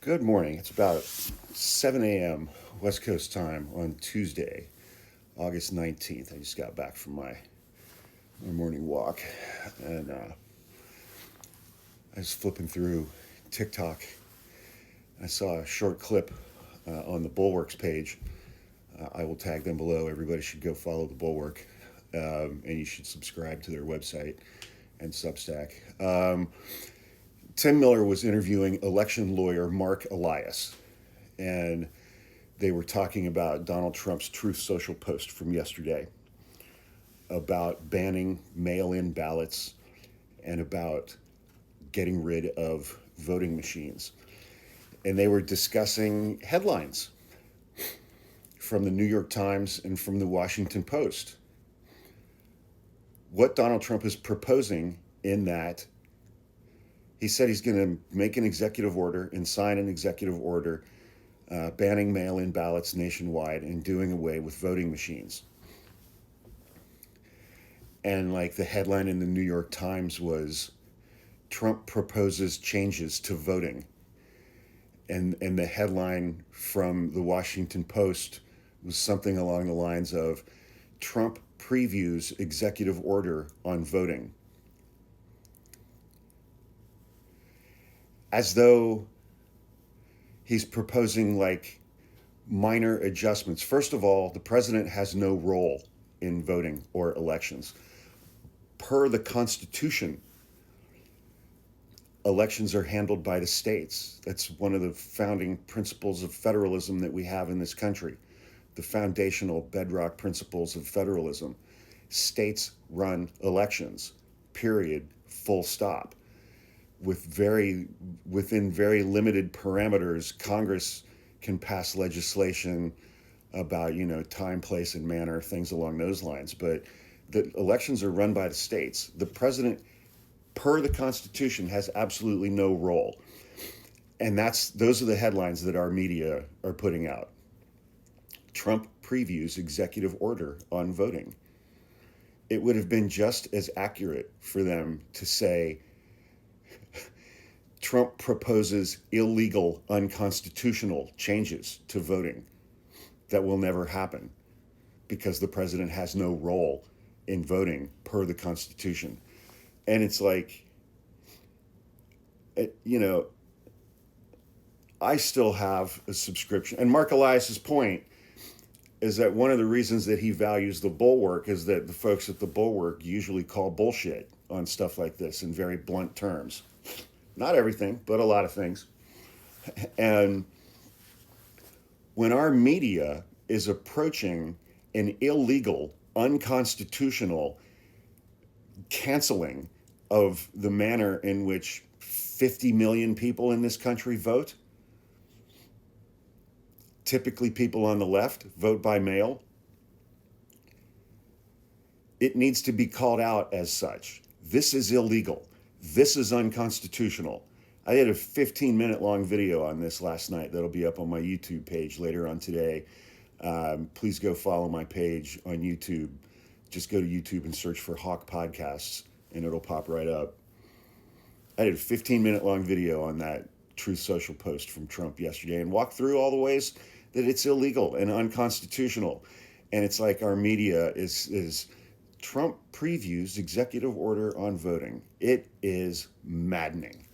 Good morning. It's about 7 a.m. West Coast time on Tuesday, August 19th. I just got back from my morning walk, and I was flipping through TikTok. I saw a short clip on the Bulwark's page. I will tag them below. Everybody should go follow the Bulwark, and you should subscribe to their website and Substack. Tim Miller was interviewing election lawyer Mark Elias, and they were talking about Donald Trump's Truth Social post from yesterday about banning mail-in ballots and about getting rid of voting machines. And they were discussing headlines from the New York Times and from the Washington Post. What Donald Trump is proposing in that, he said he's going to make an executive order and sign an executive order banning mail-in ballots nationwide and doing away with voting machines. And like the headline in the New York Times was, Trump proposes changes to voting. And the headline from the Washington Post was something along the lines of, Trump previews executive order on voting. As though he's proposing like minor adjustments. First of all, the president has no role in voting or elections. Per the Constitution, elections are handled by the states. That's one of the founding principles of federalism that we have in this country. The foundational bedrock principles of federalism. States run elections, period, full stop. Within very limited parameters, Congress can pass legislation about, time, place, and manner, things along those lines. But the elections are run by the states. The president, per the Constitution, has absolutely no role. And those are the headlines that our media are putting out. Trump previews executive order on voting. It would have been just as accurate for them to say, Trump proposes illegal, unconstitutional changes to voting that will never happen because the president has no role in voting per the Constitution. And it's like, I still have a subscription. And Mark Elias's point is that one of the reasons that he values the Bulwark is that the folks at the Bulwark usually call bullshit on stuff like this in very blunt terms. Not everything, but a lot of things. And when our media is approaching an illegal, unconstitutional canceling of the manner in which 50 million people in this country vote, typically people on the left vote by mail, it needs to be called out as such. This is illegal. This is unconstitutional. I did a 15-minute long video on this last night that'll be up on my YouTube page later on today. Please go follow my page on YouTube. Just go to YouTube and search for Hawk Podcasts, and it'll pop right up. I did a 15-minute long video on that Truth Social post from Trump yesterday and walked through all the ways that it's illegal and unconstitutional. And it's like our media is Trump previews executive order on voting. It is maddening.